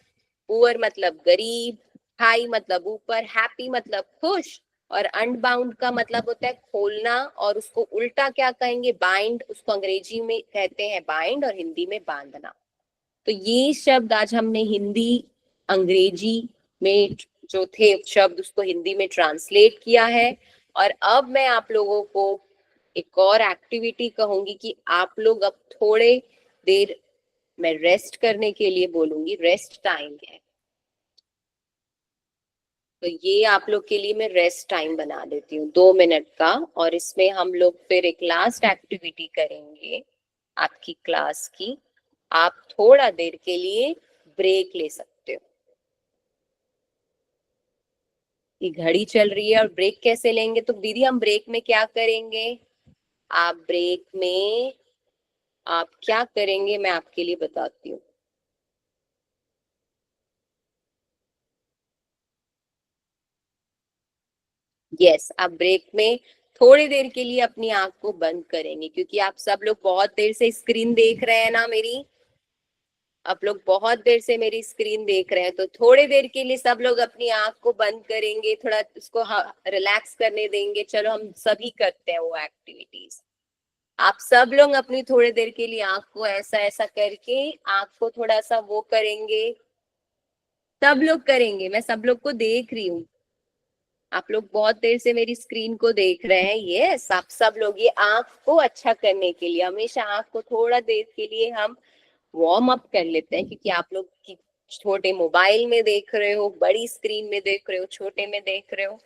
पुअर मतलब गरीब, हाई मतलब ऊपर, हैप्पी मतलब खुश, और अनबाउंड का मतलब होता है खोलना, और उसको उल्टा क्या कहेंगे? बाइंड। उसको अंग्रेजी में कहते हैं बाइंड और हिंदी में बांधना। तो ये शब्द आज हमने हिंदी अंग्रेजी में जो थे शब्द उसको हिंदी में ट्रांसलेट किया है। और अब मैं आप लोगों को एक और एक्टिविटी कहूंगी कि आप लोग अब थोड़े देर, मैं रेस्ट करने के लिए बोलूंगी, रेस्ट टाइम है, तो ये आप लोग के लिए मैं रेस्ट टाइम बना देती हूँ 2 मिनट का। और इसमें हम लोग फिर एक लास्ट एक्टिविटी करेंगे आपकी क्लास की। आप थोड़ा देर के लिए ब्रेक ले सकते हो। ये घड़ी चल रही है और ब्रेक कैसे लेंगे? तो दीदी हम ब्रेक में क्या करेंगे? आप ब्रेक में आप क्या करेंगे मैं आपके लिए बताती हूँ। यस, आप ब्रेक में थोड़ी देर के लिए अपनी आंख को बंद करेंगे, क्योंकि आप सब लोग बहुत देर से स्क्रीन देख रहे हैं ना मेरी, आप लोग बहुत देर से मेरी स्क्रीन देख रहे हैं। तो थोड़ी देर के लिए सब लोग अपनी आंख को बंद करेंगे, थोड़ा उसको रिलैक्स करने देंगे। चलो हम सभी करते हैं वो एक्टिविटीज। आप सब लोग अपनी थोड़ी देर के लिए आंख को ऐसा ऐसा करके आंख को थोड़ा सा वो करेंगे, सब लोग करेंगे, मैं सब लोग को देख रही हूँ। आप लोग बहुत देर से मेरी स्क्रीन को देख रहे हैं। ये सब लोग ये आंख को अच्छा करने के लिए हमेशा आंख को थोड़ा देर के लिए हम वार्म अप कर लेते हैं, क्योंकि आप लोग की छोटे मोबाइल में देख रहे हो, बड़ी स्क्रीन में देख रहे हो, छोटे में देख रहे हो।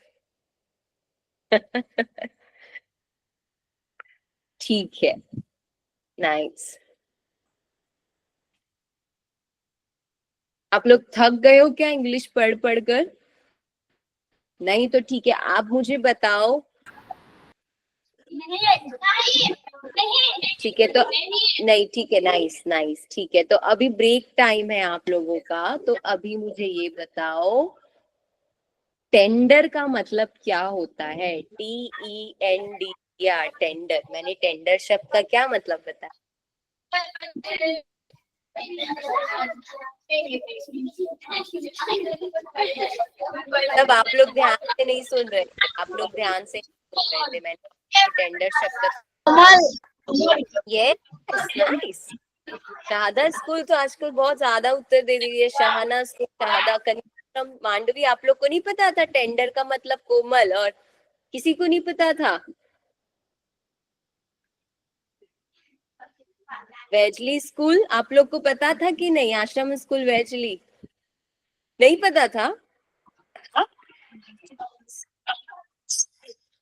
ठीक है, नाइस। आप लोग थक गए हो क्या इंग्लिश पढ़ पढ़ कर? नहीं तो ठीक है, आप मुझे बताओ। ठीक है, तो नहीं, ठीक है, नाइस नाइस, ठीक है। तो अभी ब्रेक टाइम है आप लोगों का, तो अभी मुझे ये बताओ टेंडर का मतलब क्या होता है? TEND, या टेंडर। मैंने टेंडर शब्द का क्या मतलब बताया? तब आप लोग ध्यान से नहीं सुन रहे, आप लोग ध्यान से नहीं सुन रहे थे। मैंने टेंडर शब्द का यस, नाइस। शहादा स्कूल तो आजकल बहुत ज्यादा उत्तर दे रही है। शहाना स्कूल, शहादा, कन्याश्रम, मांडवी। आप लोग को नहीं पता था टेंडर का मतलब कोमल? और किसी को नहीं पता था? वेजली स्कूल आप लोग को पता था कि नहीं? आश्रम स्कूल वेजली नहीं पता था?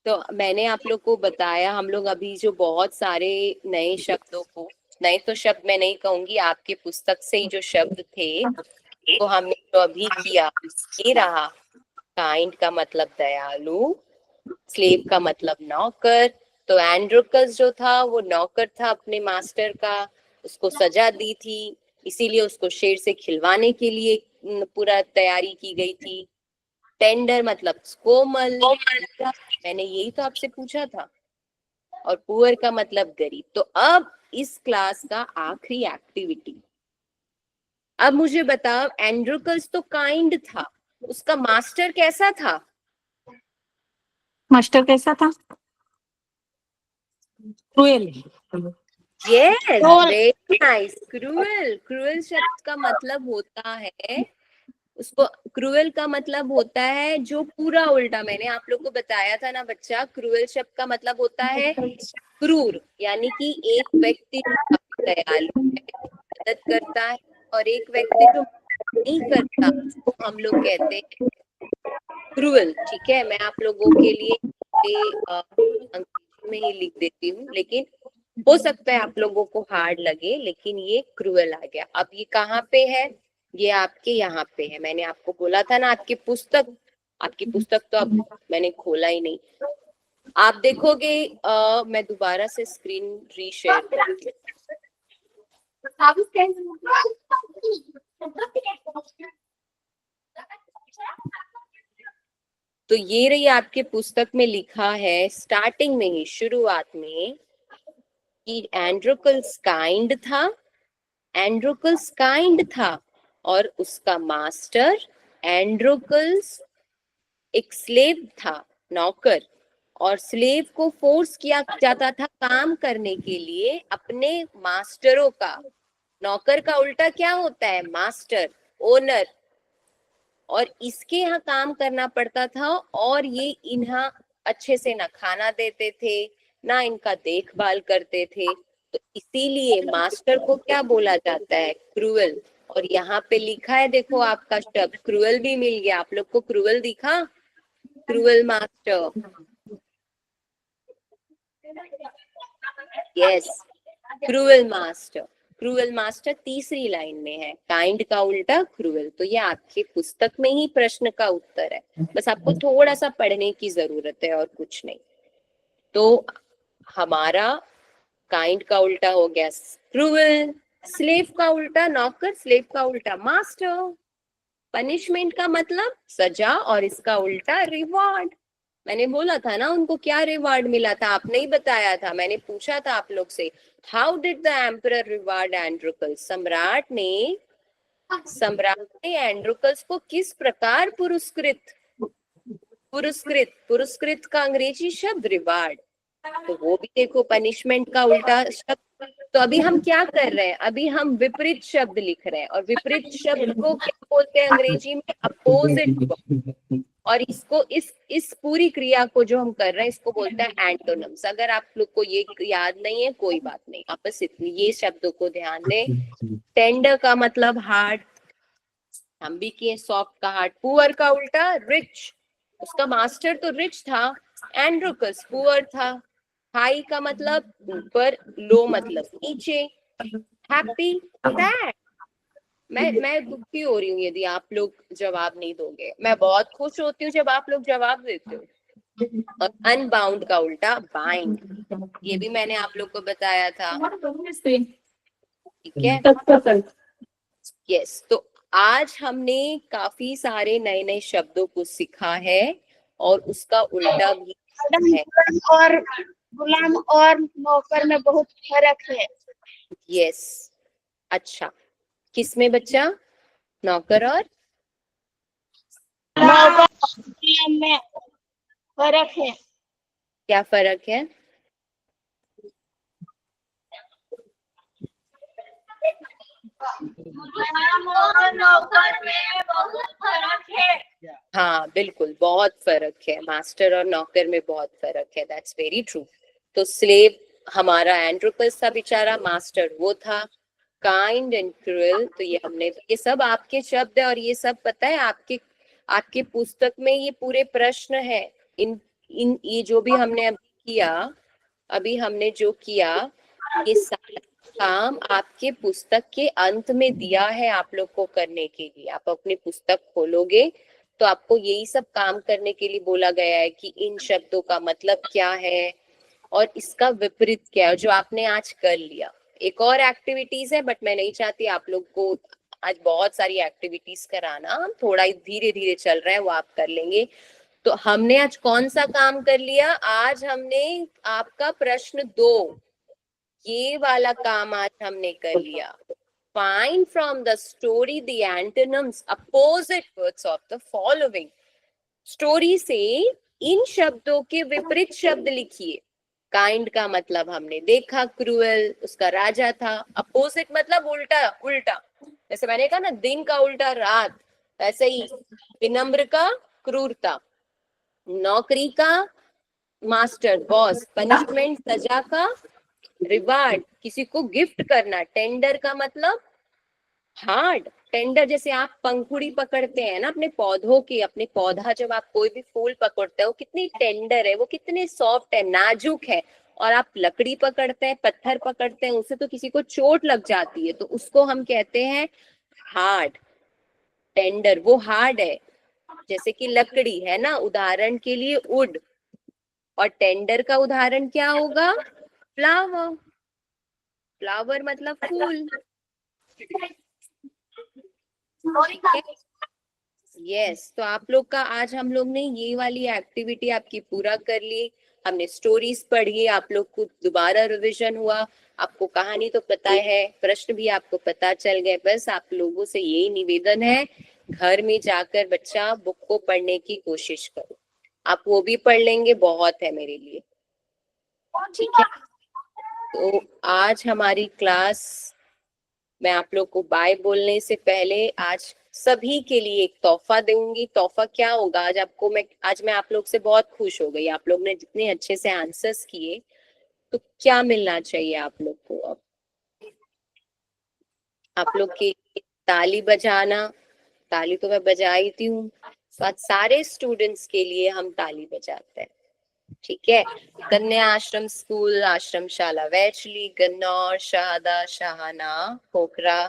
तो मैंने आप लोग को बताया, हम लोग अभी जो बहुत सारे नए शब्दों को, नए तो शब्द मैं नहीं कहूंगी, आपके पुस्तक से ही जो शब्द थे वो हमने जो अभी किया, ये रहा। काइंड का मतलब दयालु, स्लेव का मतलब नौकर। तो एंड्रोकस जो था वो नौकर था अपने मास्टर का, उसको सजा दी थी, इसीलिए उसको शेर से खिलवाने के लिए पूरा तैयारी की गई थी। टेंडर मतलब कोमल, मैंने यही तो आपसे पूछा था। और पुअर का मतलब गरीब। तो अब इस क्लास का आखिरी एक्टिविटी, अब मुझे बताओ, एंड्रोकस तो काइंड था, उसका मास्टर कैसा था? मास्टर कैसा था? Cruel. Yes, very nice, cruel. Cruel शब्द का मतलब होता है, उसको क्रूएल का मतलब होता है जो पूरा उल्टा। मैंने आप लोग को बताया था ना बच्चा, क्रूएल शब्द का मतलब होता है क्रूर, यानी कि एक व्यक्ति दयालु है, मदद करता है, और एक व्यक्ति जो नहीं करता, तो हम लोग कहते हैं क्रूएल। ठीक है, मैं आप लोगों के लिए अंग्रेजी में ही लिख देती हूँ, लेकिन हो सकता है आप लोगों को हार्ड लगे, लेकिन ये क्रूएल आ गया। अब ये कहाँ पे है? ये आपके यहाँ पे है। मैंने आपको बोला था ना, आपकी पुस्तक तो अब मैंने खोला ही नहीं। आप देखोगे, मैं दोबारा से स्क्रीन रीशेयर करती हूँ। तो ये रही आपके पुस्तक में लिखा है स्टार्टिंग में ही, शुरुआत में, कि एंड्रोकल्स काइंड था, एंड्रोकल्स काइंड था, और उसका मास्टर एंड्रोकल्स एक स्लेव था, नौकर। और स्लेव को फोर्स किया जाता था काम करने के लिए अपने मास्टरों का। नौकर का उल्टा क्या होता है? Master, owner. और इसके यहाँ काम करना पड़ता था, और ये इन्हें अच्छे से ना खाना देते थे, ना इनका देखभाल करते थे। तो इसीलिए मास्टर को क्या बोला जाता है? क्रूएल। और यहाँ पे लिखा है, देखो आपका शब्द क्रूएल भी मिल गया। आप लोग को क्रूएल दिखा? Cruel master, yes, cruel master. Cruel master तीसरी लाइन में है, काइंड का उल्टा क्रूएल। तो ये आपके पुस्तक में ही प्रश्न का उत्तर है, बस आपको थोड़ा सा पढ़ने की जरूरत है और कुछ नहीं। तो हमारा काइंड का उल्टा हो गया क्रूएल, स्लेव का उल्टा नौकर, स्लेव का उल्टा मास्टर, पनिशमेंट का मतलब सजा, और इसका उल्टा रिवॉर्ड। मैंने बोला था ना उनको क्या रिवार्ड मिला था, आपने ही बताया था। मैंने पूछा था आप लोग से, how did the emperor reward Androcles? सम्राट ने एंड्रोकल्स को किस प्रकार पुरस्कृत का अंग्रेजी शब्द रिवार्ड। तो वो भी देखो, पनिशमेंट का उल्टा शब्द। तो अभी हम क्या कर रहे हैं? अभी हम विपरीत शब्द लिख रहे हैं, और विपरीत शब्द को क्या बोलते हैं अंग्रेजी में? अपोजिट। और इसको इस पूरी क्रिया को जो हम कर रहे हैं, इसको बोलते हैं एंटोनिम्स। अगर आप लोग को ये याद नहीं है, कोई बात नहीं, आप बस इतनी ये शब्दों को ध्यान दें। टेंडर का मतलब हार्ड, हम भी किए। सॉफ्ट का हार्ड। पुअर का उल्टा रिच, उसका मास्टर तो रिच था, एंड्रोकस पुअर था। हाई का मतलब ऊपर, लो मतलब नीचे। Happy, sad. मैं दुखी हो रही हूँ यदि आप लोग जवाब नहीं दोगे। मैं बहुत खुश होती हूँ जब आप लोग जवाब देते हो। और अनबाउंड का उल्टा बाइंड, ये भी मैंने आप लोग को बताया था। ठीक है, यस। तो आज हमने काफी सारे नए नए शब्दों को सीखा है, और उसका उल्टा भी है। और गुलाम और नौकर में बहुत फर्क है। यस, अच्छा, किसमें बच्चा? नौकर और नौकर गुलाम में फर्क है। क्या फर्क है? गुलाम और नौकर में बहुत फर्क है। हाँ बिल्कुल, बहुत फर्क है, मास्टर और नौकर में बहुत फर्क है, दैट्स वेरी ट्रू। तो स्लेव हमारा एंड्रोपस था बेचारा, मास्टर वो था काइंड एंड क्रूएल। तो ये हमने, ये सब आपके शब्द है और ये सब पता है आपके आपके पुस्तक में ये पूरे प्रश्न है। इन इन ये जो भी हमने अभी हमने जो किया, ये सारा काम आपके पुस्तक के अंत में दिया है आप लोग को करने के लिए। आप अपनी पुस्तक खोलोगे तो आपको यही सब काम करने के लिए बोला गया है कि इन शब्दों का मतलब क्या है और इसका विपरीत क्या है, जो आपने आज कर लिया। एक और एक्टिविटीज है बट मैं नहीं चाहती आप लोग को आज बहुत सारी एक्टिविटीज कराना, हम थोड़ा धीरे धीरे चल रहे हैं, वो आप कर लेंगे। तो हमने आज कौन सा काम कर लिया? आज हमने आपका प्रश्न 2, ये वाला काम आज हमने कर लिया। Find from the story the antonyms, opposite words of the following. Story से इन शब्दों के विपरीत शब्द लिखिए। काइंड का मतलब हमने देखा, क्रूएल उसका राजा था, अपोजिट मतलब उल्टा उल्टा, जैसे मैंने कहा ना दिन का उल्टा रात, ऐसे ही विनम्र का क्रूरता, नौकरी का मास्टर बॉस, पनिशमेंट सजा का, रिवार्ड किसी को गिफ्ट करना, टेंडर का मतलब हार्ड, टेंडर जैसे आप पंखुड़ी पकड़ते हैं ना अपने पौधों की, अपने पौधा जब आप कोई भी फूल पकड़ते हो कितनी टेंडर है वो, कितने सॉफ्ट है, नाजुक है। और आप लकड़ी पकड़ते हैं, पत्थर पकड़ते हैं, उससे तो किसी को चोट लग जाती है, तो उसको हम कहते हैं हार्ड। टेंडर वो हार्ड है, जैसे कि लकड़ी है ना, उदाहरण के लिए वुड, और टेंडर का उदाहरण क्या होगा? फ्लावर। फ्लावर मतलब फूल। यस, तो आप लोग का आज हम लोग ने ये वाली एक्टिविटी आपकी पूरा कर ली। हमने स्टोरीज पढ़ी, आप लोग को दोबारा रिवीजन हुआ, आपको कहानी तो पता है, प्रश्न भी आपको पता चल गए। बस आप लोगों से यही निवेदन है, घर में जाकर बच्चा बुक को पढ़ने की कोशिश करो। आप वो भी पढ़ लेंगे, बहुत है मेरे लिए, ठीक है। तो आज हमारी क्लास, मैं आप लोग को बाय बोलने से पहले आज सभी के लिए एक तोहफा दूंगी। तोहफा क्या होगा? आज मैं आप लोग से बहुत खुश हो गई, आप लोग ने जितने अच्छे से आंसर्स किए, तो क्या मिलना चाहिए आप लोग को? अब आप लोग की ताली बजाना, ताली तो मैं बजाई हूँ, आज सारे स्टूडेंट्स के लिए हम ताली बजाते हैं, ठीक है। कन्या आश्रम स्कूल, आश्रम शाला वैचली, गन्नौर, शहादा, शाहाना, खोखरा,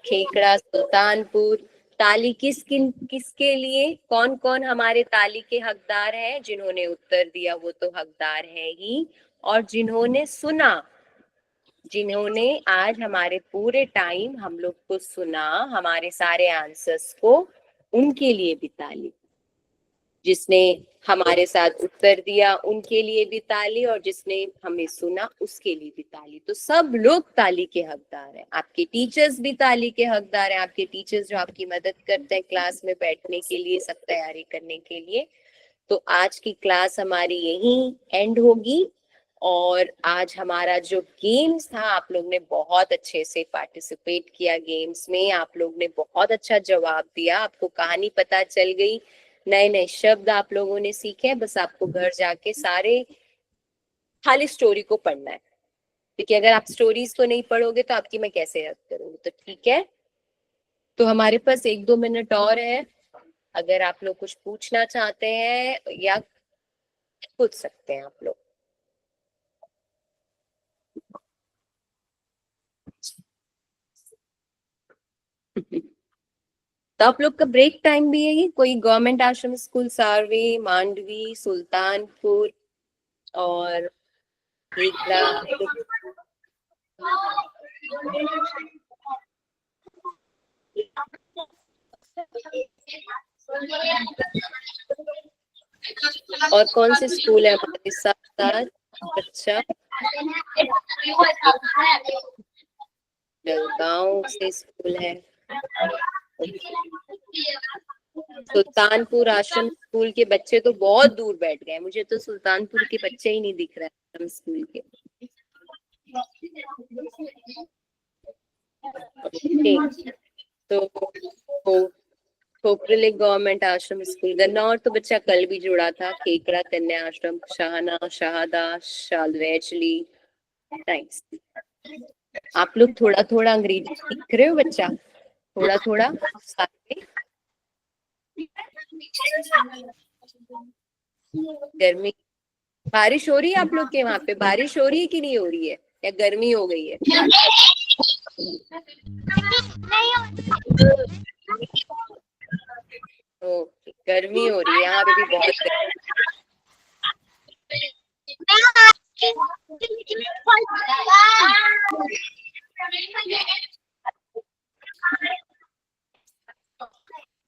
खेकड़ा, सुल्तानपुर। ताली किसके लिए? कौन कौन हमारे ताली के हकदार हैं? जिन्होंने उत्तर दिया वो तो हकदार है ही, और जिन्होंने सुना, जिन्होंने आज हमारे पूरे टाइम हम लोग को सुना, हमारे सारे आंसर्स को, उनके लिए भी ताली। जिसने हमारे साथ उत्तर दिया उनके लिए भी ताली, और जिसने हमें सुना उसके लिए भी ताली। तो सब लोग ताली के हकदार हैं। आपके टीचर्स भी ताली के हकदार हैं, आपके टीचर्स जो आपकी मदद करते हैं क्लास में बैठने के लिए, सब तैयारी करने के लिए। तो आज की क्लास हमारी यहीं एंड होगी, और आज हमारा जो गेम्स था, आप लोग ने बहुत अच्छे से पार्टिसिपेट किया गेम्स में, आप लोग ने बहुत अच्छा जवाब दिया, आपको कहानी पता चल गई, नए नए शब्द आप लोगों ने सीखे। बस आपको घर जाके सारे खाली स्टोरी को पढ़ना है, क्योंकि अगर आप स्टोरीज को नहीं पढ़ोगे तो आपकी मैं कैसे याद करूंगी? तो ठीक है, तो हमारे पास 1-2 मिनट और है, अगर आप लोग कुछ पूछना चाहते हैं या पूछ सकते हैं आप लोग। तो आप लोग का ब्रेक टाइम भी है ये? कोई गवर्नमेंट आश्रम स्कूल सारवे, मांडवी, सुल्तानपुर और और कौन से स्कूल है हमारे साथ? अच्छा, जलगांव से स्कूल है, सुल्तानपुर आश्रम स्कूल के बच्चे तो बहुत दूर बैठ गए, मुझे तो सुल्तानपुर के बच्चे ही नहीं दिख रहे आश्रम स्कूल के। ठीक, तो खोखरले गवर्नमेंट आश्रम स्कूल गन्नौर, तो बच्चा कल भी जुड़ा था। केकड़ा कन्या आश्रम, शाहना, शाहदा, शालवेचली, नाइस। आप लोग थोड़ा थोड़ा अंग्रेजी सीख रहे हो बच्चा, थोड़ा थोड़ा साथ में। गर्मी, बारिश हो रही है आप लोग के वहां पे? बारिश हो रही है कि नहीं हो रही है, या गर्मी हो गई है? ओके, गर्मी हो रही है, यहाँ पे भी बहुत गर्मी।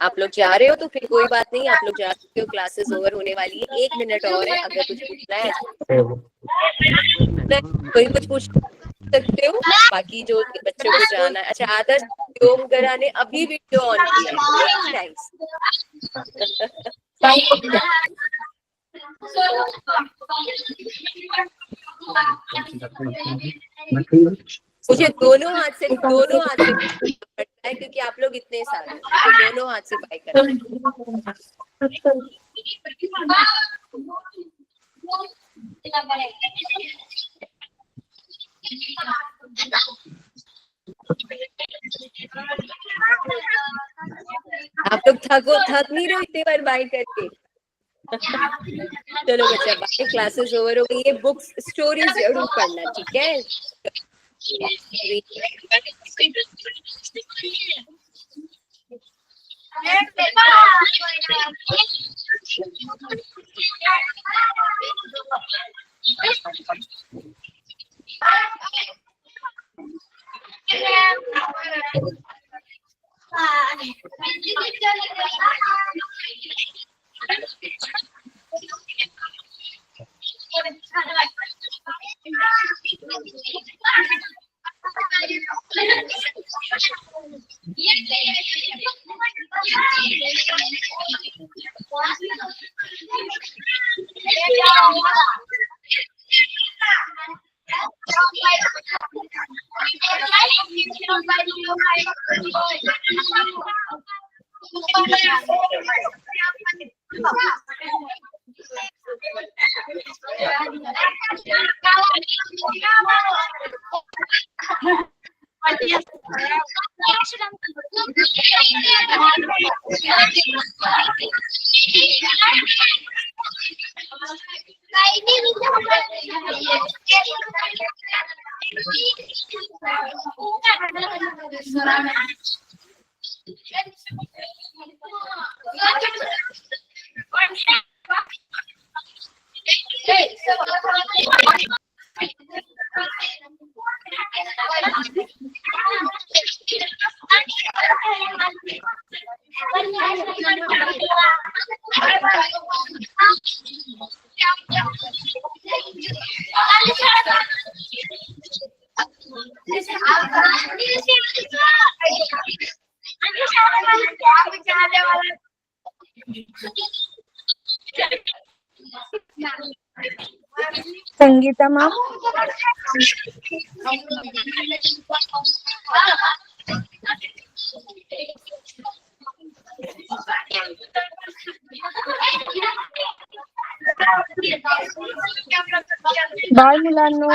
आप लोग जा रहे हो तो फिर कोई बात नहीं, आप लोग जा सकते हो, क्लासेस ओवर होने वाली है। 1 मिनट और है, अगर कुछ पूछना है कोई कुछ पूछ सकते हो। बाकी जो बच्चों को जाना है, अच्छा आदर्श योग कराने अभी वीडियो ऑन किया है, मुझे दोनों हाथ से पड़ता है, क्योंकि आप लोग इतने सारे, तो दोनों हाथ से बाय करना आप लोग थक नहीं रहे इतने बार बाय करके? चलो बच्चा, बाकी क्लासेस ओवर हो गई है। बुक्स स्टोरीज जरूर पढ़ना, ठीक है? संगीता मैम, बाय मुलांनो,